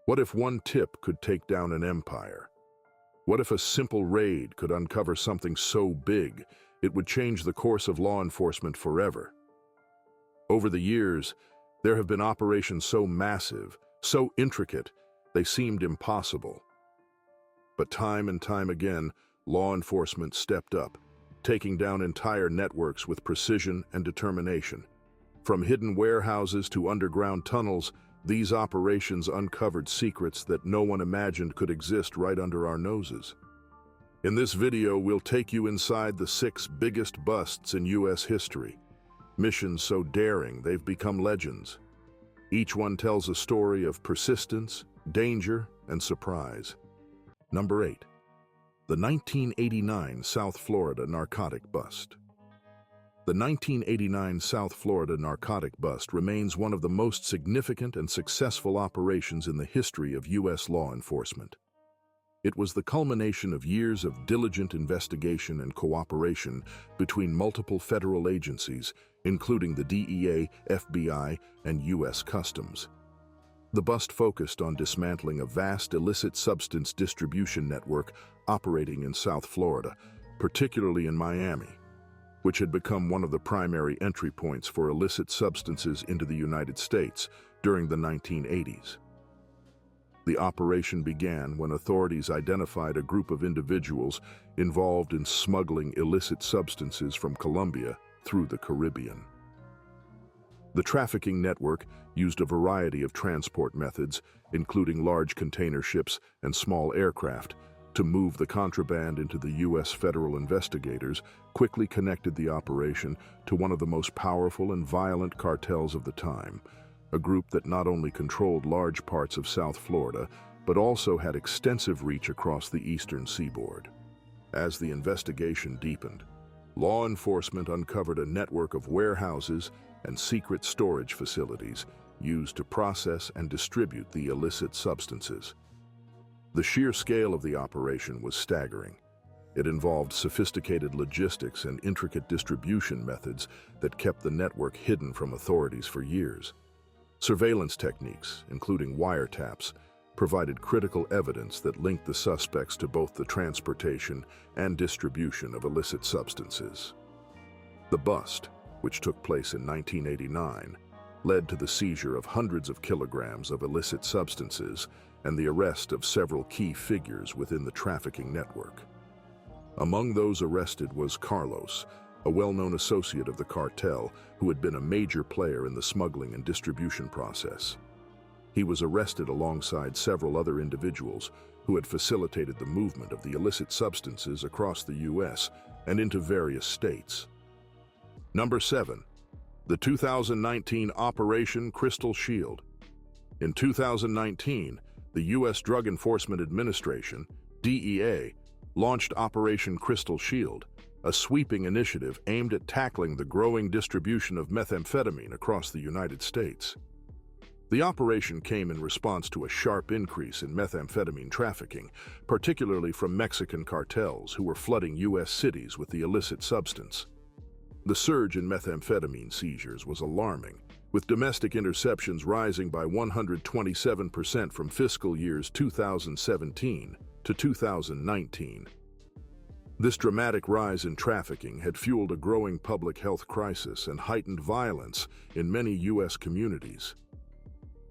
What if one tip could take down an empire? What if a simple raid could uncover something so big it would change the course of law enforcement forever? Over the years, there have been operations so massive, so intricate, they seemed impossible. But time and time again, law enforcement stepped up, taking down entire networks with precision and determination. From hidden warehouses to underground tunnels, these operations uncovered secrets that no one imagined could exist right under our noses. In this video, we'll take you inside the 6 biggest busts in U.S. history. Missions so daring they've become legends. Each one tells a story of persistence, danger, and surprise. Number 8. The 1989 South Florida narcotic bust. The 1989 South Florida narcotic bust remains one of the most significant and successful operations in the history of U.S. law enforcement. It was the culmination of years of diligent investigation and cooperation between multiple federal agencies, including the DEA, FBI, and U.S. Customs. The bust focused on dismantling a vast illicit substance distribution network operating in South Florida, particularly in Miami, which had become one of the primary entry points for illicit substances into the United States during the 1980s. The operation began when authorities identified a group of individuals involved in smuggling illicit substances from Colombia through the Caribbean. The trafficking network used a variety of transport methods, including large container ships and small aircraft, to move the contraband into the U.S. federal investigators quickly connected the operation to one of the most powerful and violent cartels of the time, a group that not only controlled large parts of South Florida, but also had extensive reach across the eastern seaboard. As the investigation deepened, law enforcement uncovered a network of warehouses and secret storage facilities used to process and distribute the illicit substances. The sheer scale of the operation was staggering. It involved sophisticated logistics and intricate distribution methods that kept the network hidden from authorities for years. Surveillance techniques, including wiretaps, provided critical evidence that linked the suspects to both the transportation and distribution of illicit substances. The bust, which took place in 1989, led to the seizure of hundreds of kilograms of illicit substances and the arrest of several key figures within the trafficking network. Among those arrested was Carlos, a well-known associate of the cartel who had been a major player in the smuggling and distribution process. He was arrested alongside several other individuals who had facilitated the movement of the illicit substances across the U.S. and into various states. Number 7. The 2019 Operation Crystal Shield. In 2019, the U.S. Drug Enforcement Administration, DEA, launched Operation Crystal Shield, a sweeping initiative aimed at tackling the growing distribution of methamphetamine across the United States. The operation came in response to a sharp increase in methamphetamine trafficking, particularly from Mexican cartels who were flooding U.S. cities with the illicit substance. The surge in methamphetamine seizures was alarming, with domestic interceptions rising by 127% from fiscal years 2017 to 2019. This dramatic rise in trafficking had fueled a growing public health crisis and heightened violence in many U.S. communities.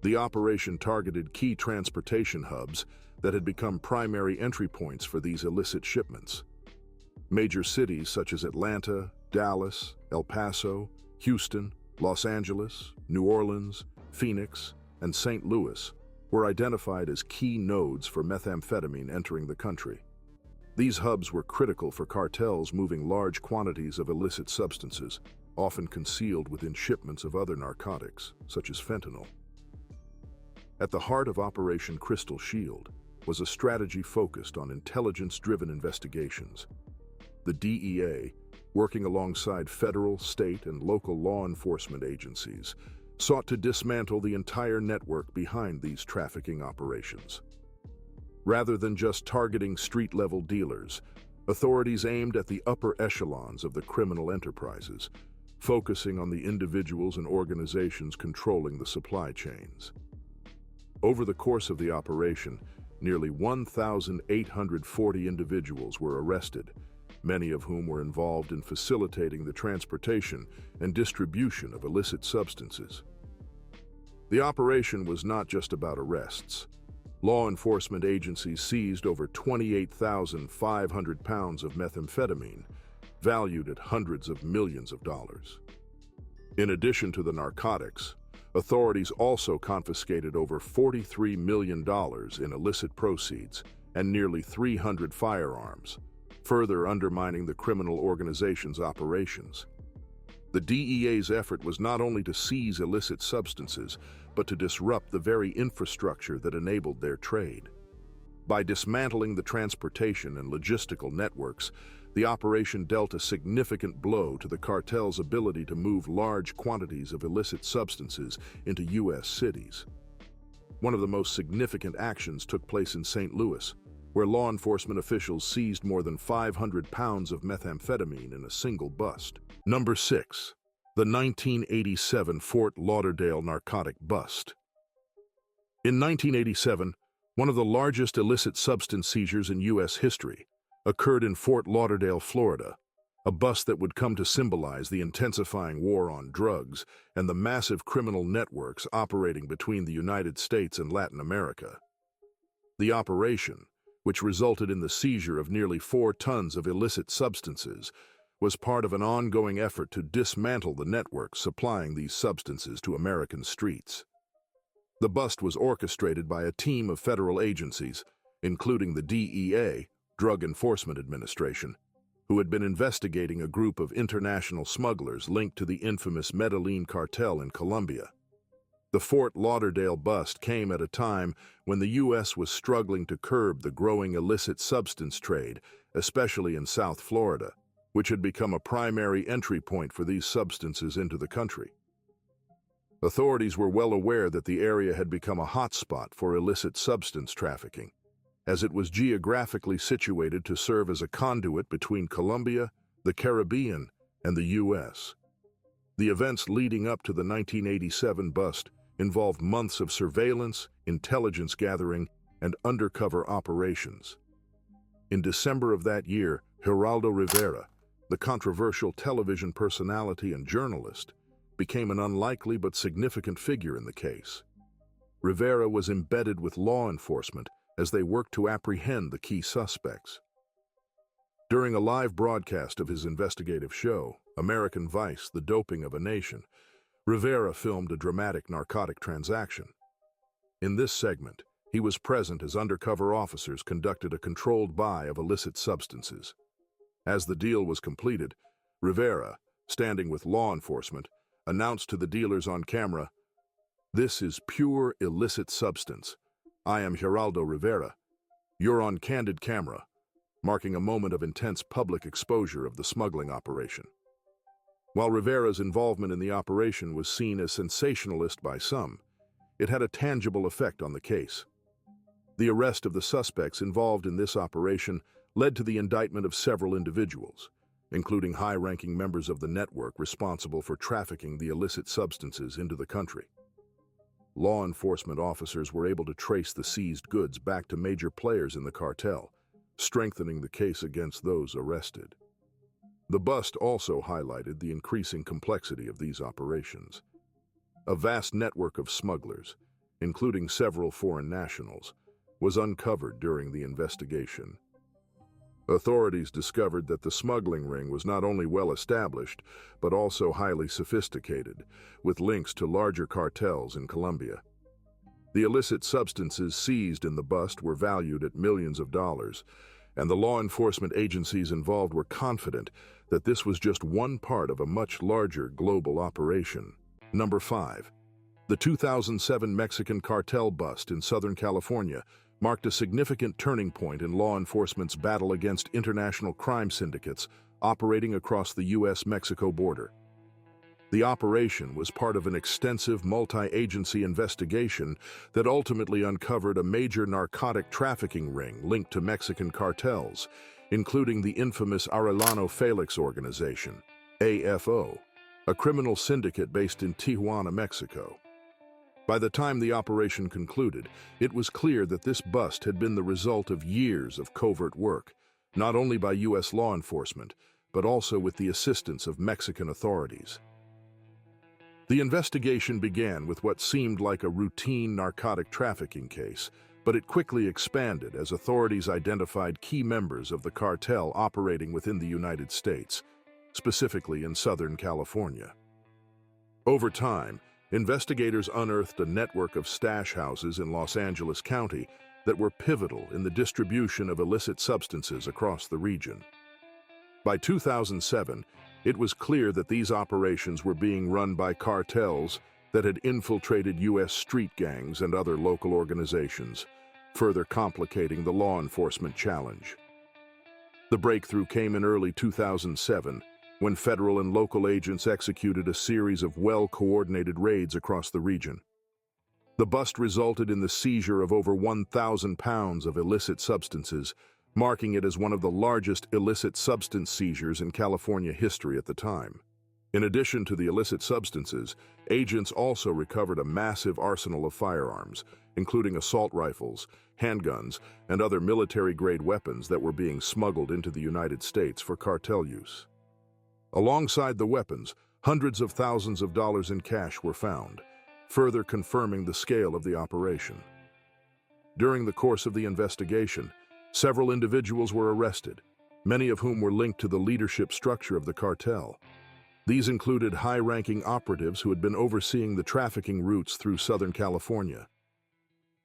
The operation targeted key transportation hubs that had become primary entry points for these illicit shipments. Major cities such as Atlanta, Dallas, El Paso, Houston, Los Angeles, New Orleans, Phoenix, and St. Louis were identified as key nodes for methamphetamine entering the country. These hubs were critical for cartels moving large quantities of illicit substances, often concealed within shipments of other narcotics, such as fentanyl. At the heart of Operation Crystal Shield was a strategy focused on intelligence-driven investigations. The DEA, working alongside federal, state, and local law enforcement agencies, sought to dismantle the entire network behind these trafficking operations. Rather than just targeting street-level dealers, authorities aimed at the upper echelons of the criminal enterprises, focusing on the individuals and organizations controlling the supply chains. Over the course of the operation, nearly 1,840 individuals were arrested, many of whom were involved in facilitating the transportation and distribution of illicit substances. The operation was not just about arrests. Law enforcement agencies seized over 28,500 pounds of methamphetamine, valued at hundreds of millions of dollars. In addition to the narcotics, authorities also confiscated over $43 million in illicit proceeds and nearly 300 firearms, further undermining the criminal organization's operations. The DEA's effort was not only to seize illicit substances, but to disrupt the very infrastructure that enabled their trade. By dismantling the transportation and logistical networks, the operation dealt a significant blow to the cartel's ability to move large quantities of illicit substances into U.S. cities. One of the most significant actions took place in St. Louis, where law enforcement officials seized more than 500 pounds of methamphetamine in a single bust. Number 6. The 1987 Fort Lauderdale narcotic bust. In 1987, one of the largest illicit substance seizures in U.S. history occurred in Fort Lauderdale, Florida, a bust that would come to symbolize the intensifying war on drugs and the massive criminal networks operating between the United States and Latin America. The operation, which resulted in the seizure of nearly 4 tons of illicit substances, was part of an ongoing effort to dismantle the networks supplying these substances to American streets. The bust was orchestrated by a team of federal agencies, including the DEA, Drug Enforcement Administration, who had been investigating a group of international smugglers linked to the infamous Medellin cartel in Colombia. The Fort Lauderdale bust came at a time when the U.S. was struggling to curb the growing illicit substance trade, especially in South Florida, which had become a primary entry point for these substances into the country. Authorities were well aware that the area had become a hotspot for illicit substance trafficking, as it was geographically situated to serve as a conduit between Colombia, the Caribbean, and the U.S. The events leading up to the 1987 bust involved months of surveillance, intelligence gathering, and undercover operations. In December of that year, Geraldo Rivera, the controversial television personality and journalist, became an unlikely but significant figure in the case. Rivera was embedded with law enforcement as they worked to apprehend the key suspects. During a live broadcast of his investigative show, American Vice: The Doping of a Nation, Rivera filmed a dramatic narcotic transaction. In this segment, he was present as undercover officers conducted a controlled buy of illicit substances. As the deal was completed, Rivera, standing with law enforcement, announced to the dealers on camera, "This is pure illicit substance. I am Geraldo Rivera. You're on candid camera," marking a moment of intense public exposure of the smuggling operation. While Rivera's involvement in the operation was seen as sensationalist by some, it had a tangible effect on the case. The arrest of the suspects involved in this operation led to the indictment of several individuals, including high-ranking members of the network responsible for trafficking the illicit substances into the country. Law enforcement officers were able to trace the seized goods back to major players in the cartel, strengthening the case against those arrested. The bust also highlighted the increasing complexity of these operations. A vast network of smugglers, including several foreign nationals, was uncovered during the investigation. Authorities discovered that the smuggling ring was not only well established, but also highly sophisticated, with links to larger cartels in Colombia. The illicit substances seized in the bust were valued at millions of dollars, and the law enforcement agencies involved were confident that this was just one part of a much larger global operation. Number 5. The 2007 Mexican cartel bust in Southern California marked a significant turning point in law enforcement's battle against international crime syndicates operating across the U.S.-Mexico border. The operation was part of an extensive multi-agency investigation that ultimately uncovered a major narcotic trafficking ring linked to Mexican cartels, including the infamous Arellano Felix organization, AFO, a criminal syndicate based in Tijuana, Mexico. By the time the operation concluded, it was clear that this bust had been the result of years of covert work, not only by U.S. law enforcement, but also with the assistance of Mexican authorities. The investigation began with what seemed like a routine narcotic trafficking case, but it quickly expanded as authorities identified key members of the cartel operating within the United States, specifically in Southern California. Over time, investigators unearthed a network of stash houses in Los Angeles County that were pivotal in the distribution of illicit substances across the region. By 2007, it was clear that these operations were being run by cartels that had infiltrated U.S. street gangs and other local organizations, further complicating the law enforcement challenge. The breakthrough came in early 2007, when federal and local agents executed a series of well-coordinated raids across the region. The bust resulted in the seizure of over 1,000 pounds of illicit substances, marking it as one of the largest illicit substance seizures in California history at the time. In addition to the illicit substances, agents also recovered a massive arsenal of firearms, including assault rifles, handguns, and other military-grade weapons that were being smuggled into the United States for cartel use. Alongside the weapons, hundreds of thousands of dollars in cash were found, further confirming the scale of the operation. During the course of the investigation, several individuals were arrested, many of whom were linked to the leadership structure of the cartel. These included high-ranking operatives who had been overseeing the trafficking routes through Southern California.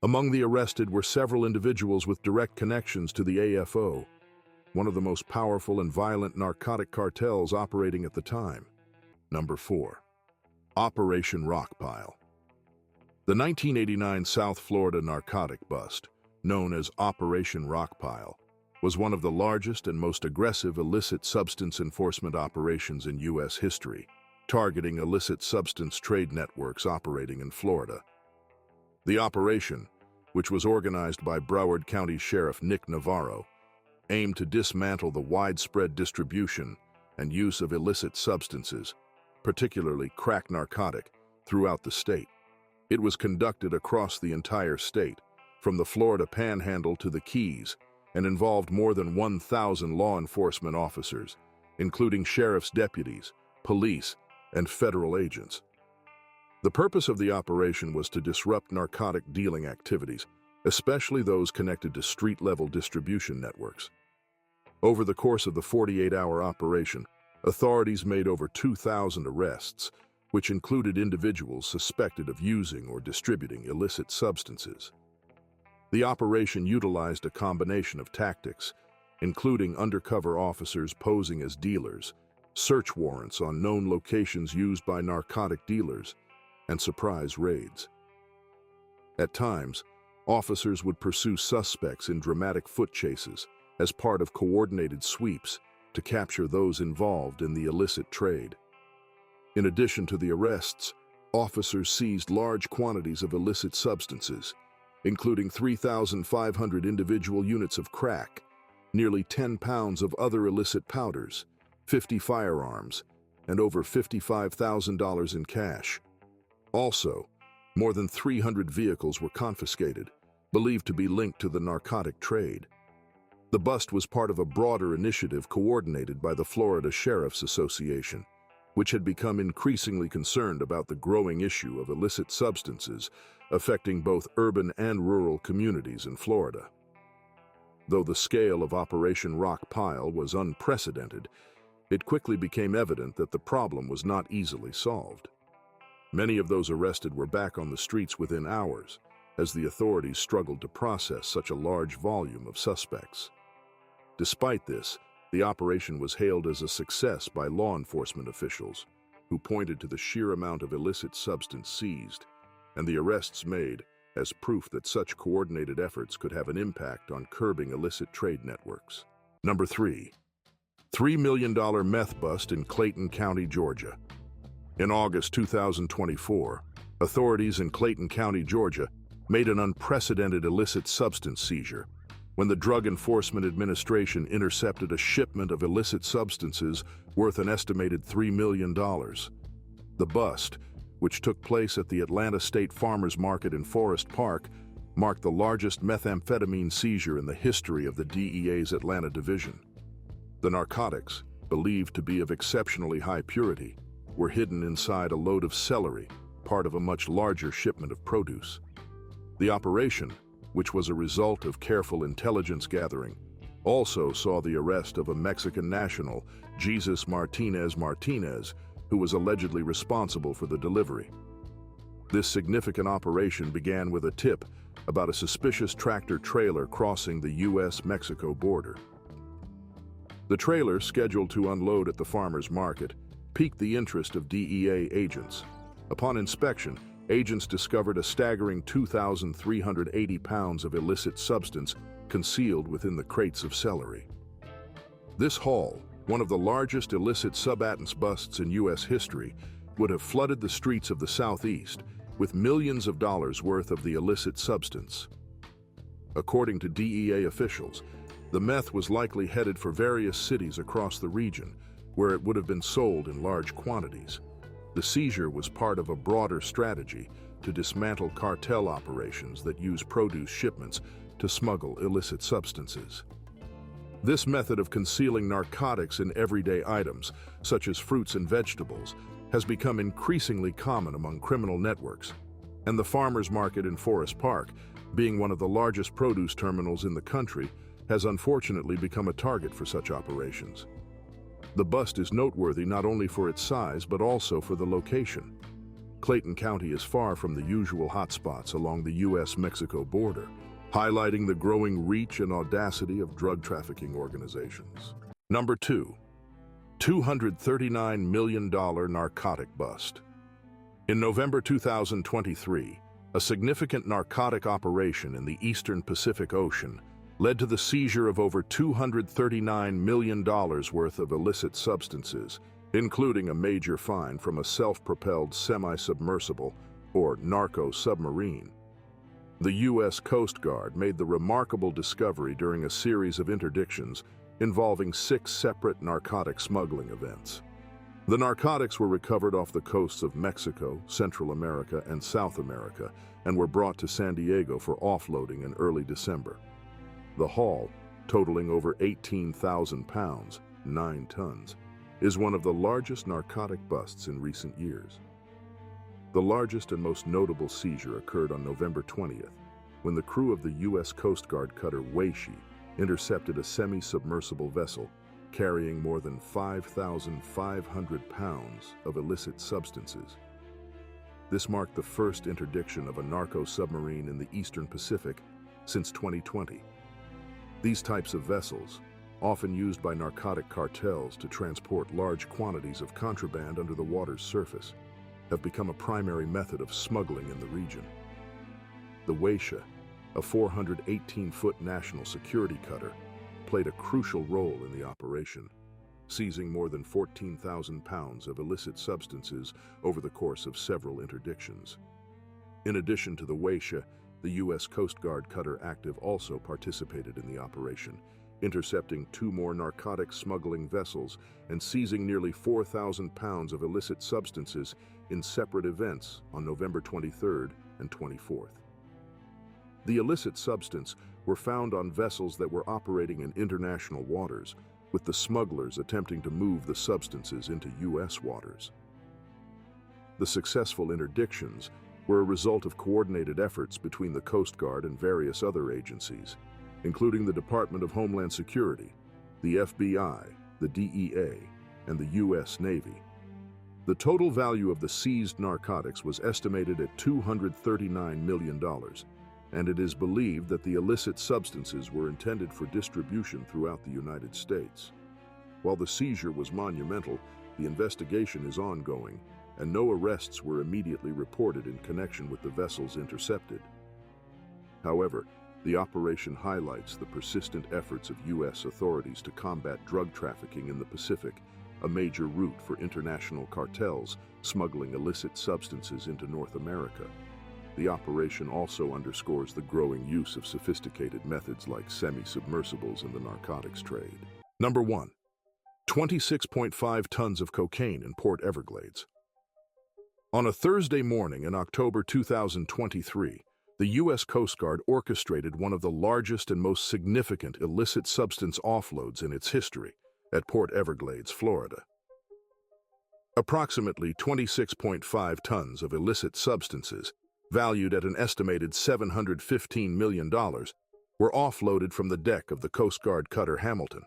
Among the arrested were several individuals with direct connections to the AFO, one of the most powerful and violent narcotic cartels operating at the time. Number 4. Operation Rockpile. The 1989 South Florida narcotic bust, known as Operation Rockpile, was one of the largest and most aggressive illicit substance enforcement operations in U.S. history, targeting illicit substance trade networks operating in Florida. The operation, which was organized by Broward County Sheriff Nick Navarro, aimed to dismantle the widespread distribution and use of illicit substances, particularly crack narcotic, throughout the state. It was conducted across the entire state, from the Florida Panhandle to the Keys, and involved more than 1,000 law enforcement officers, including sheriff's deputies, police, and federal agents. The purpose of the operation was to disrupt narcotic dealing activities, especially those connected to street-level distribution networks. Over the course of the 48-hour operation, authorities made over 2,000 arrests, which included individuals suspected of using or distributing illicit substances. The operation utilized a combination of tactics, including undercover officers posing as dealers, search warrants on known locations used by narcotic dealers, and surprise raids. At times, officers would pursue suspects in dramatic foot chases as part of coordinated sweeps to capture those involved in the illicit trade. In addition to the arrests, officers seized large quantities of illicit substances, including 3,500 individual units of crack, nearly 10 pounds of other illicit powders, 50 firearms, and over $55,000 in cash. Also, more than 300 vehicles were confiscated, believed to be linked to the narcotic trade. The bust was part of a broader initiative coordinated by the Florida Sheriff's Association, which had become increasingly concerned about the growing issue of illicit substances affecting both urban and rural communities in Florida. Though the scale of Operation Rockpile was unprecedented, it quickly became evident that the problem was not easily solved. Many of those arrested were back on the streets within hours, as the authorities struggled to process such a large volume of suspects. Despite this, the operation was hailed as a success by law enforcement officials, who pointed to the sheer amount of illicit substance seized and the arrests made as proof that such coordinated efforts could have an impact on curbing illicit trade networks. Number 3. $3 million meth bust in Clayton County, Georgia. In August 2024, authorities in Clayton County, Georgia, made an unprecedented illicit substance seizure when the Drug Enforcement Administration intercepted a shipment of illicit substances worth an estimated $3 million. The bust, which took place at the Atlanta State Farmers Market in Forest Park, marked the largest methamphetamine seizure in the history of the DEA's Atlanta division. The narcotics, believed to be of exceptionally high purity, were hidden inside a load of celery, part of a much larger shipment of produce. The operation, which was a result of careful intelligence gathering, also saw the arrest of a Mexican national, Jesus Martinez, who was allegedly responsible for the delivery. This significant operation began with a tip about a suspicious tractor-trailer crossing the U.S.-Mexico border. The trailer, scheduled to unload at the farmers' market, piqued the interest of DEA agents. Upon inspection, agents discovered a staggering 2,380 pounds of illicit substance concealed within the crates of celery. This haul, one of the largest illicit subattance busts in U.S. history, would have flooded the streets of the Southeast with millions of dollars worth of the illicit substance. According to DEA officials, the meth was likely headed for various cities across the region, where it would have been sold in large quantities. The seizure was part of a broader strategy to dismantle cartel operations that use produce shipments to smuggle illicit substances. This method of concealing narcotics in everyday items, such as fruits and vegetables, has become increasingly common among criminal networks, and the farmers' market in Forest Park, being one of the largest produce terminals in the country, has unfortunately become a target for such operations. The bust is noteworthy not only for its size but also for the location. Clayton County is far from the usual hotspots along the U.S.-Mexico border, highlighting the growing reach and audacity of drug trafficking organizations. Number 2. $239 million narcotic bust. In November 2023, a significant narcotic operation in the eastern Pacific Ocean led to the seizure of over $239 million worth of illicit substances, including a major fine from a self-propelled semi-submersible, or narco submarine. The U.S. Coast Guard made the remarkable discovery during a series of interdictions involving 6 separate narcotic smuggling events. The narcotics were recovered off the coasts of Mexico, Central America, and South America, and were brought to San Diego for offloading in early December. The haul, totaling over 18,000 pounds, 9 tons, is one of the largest narcotic busts in recent years. The largest and most notable seizure occurred on November 20th, when the crew of the U.S. Coast Guard cutter Weishi intercepted a semi-submersible vessel carrying more than 5,500 pounds of illicit substances. This marked the first interdiction of a narco submarine in the Eastern Pacific since 2020. These types of vessels, often used by narcotic cartels to transport large quantities of contraband under the water's surface, have become a primary method of smuggling in the region. The Weishi, a 418-foot national security cutter, played a crucial role in the operation, seizing more than 14,000 pounds of illicit substances over the course of several interdictions. In addition to the Weishi, the U.S. Coast Guard cutter Active also participated in the operation, intercepting 2 more narcotic smuggling vessels and seizing nearly 4,000 pounds of illicit substances in separate events on November 23rd and 24th. The illicit substance were found on vessels that were operating in international waters, with the smugglers attempting to move the substances into U.S. waters. The successful interdictions were a result of coordinated efforts between the Coast Guard and various other agencies, including the Department of Homeland Security, the FBI, the DEA, and the U.S. Navy. The total value of the seized narcotics was estimated at $239 million, and it is believed that the illicit substances were intended for distribution throughout the United States. While the seizure was monumental, the investigation is ongoing, and no arrests were immediately reported in connection with the vessels intercepted. However, the operation highlights the persistent efforts of U.S. authorities to combat drug trafficking in the Pacific, a major route for international cartels smuggling illicit substances into North America. The operation also underscores the growing use of sophisticated methods like semi-submersibles in the narcotics trade. Number 1. 26.5 tons of cocaine in Port Everglades. On a Thursday morning in October 2023, the U.S. Coast Guard orchestrated one of the largest and most significant illicit substance offloads in its history at Port Everglades, Florida. Approximately 26.5 tons of illicit substances, valued at an estimated $715 million, were offloaded from the deck of the Coast Guard cutter Hamilton.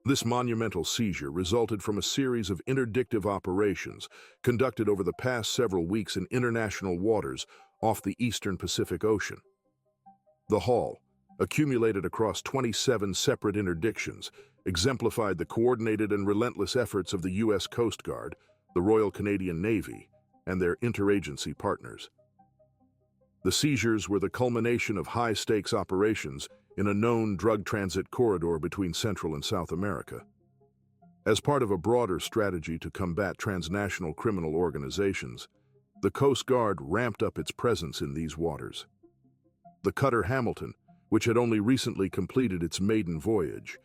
This monumental seizure resulted from a series of interdictive operations conducted over the past several weeks in international waters off the eastern Pacific Ocean. The haul, accumulated across 27 separate interdictions, exemplified the coordinated and relentless efforts of the U.S. Coast Guard, the Royal Canadian Navy, and their interagency partners. The seizures were the culmination of high-stakes operations in a known drug transit corridor between Central and South America. As part of a broader strategy to combat transnational criminal organizations, the Coast Guard ramped up its presence in these waters. The cutter Hamilton, which had only recently completed its maiden voyage,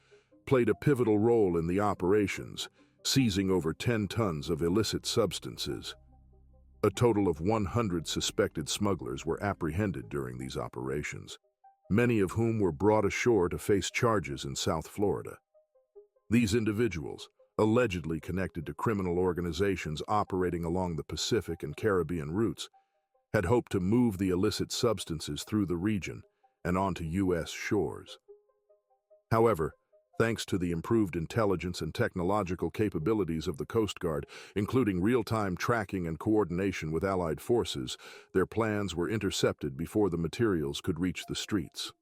played a pivotal role in the operations, seizing over 10 tons of illicit substances. A total of 100 suspected smugglers were apprehended during these operations, many of whom were brought ashore to face charges in South Florida. These individuals, allegedly connected to criminal organizations operating along the Pacific and Caribbean routes, had hoped to move the illicit substances through the region and onto U.S. shores. However, thanks to the improved intelligence and technological capabilities of the Coast Guard, including real-time tracking and coordination with Allied forces, their plans were intercepted before the materials could reach the streets.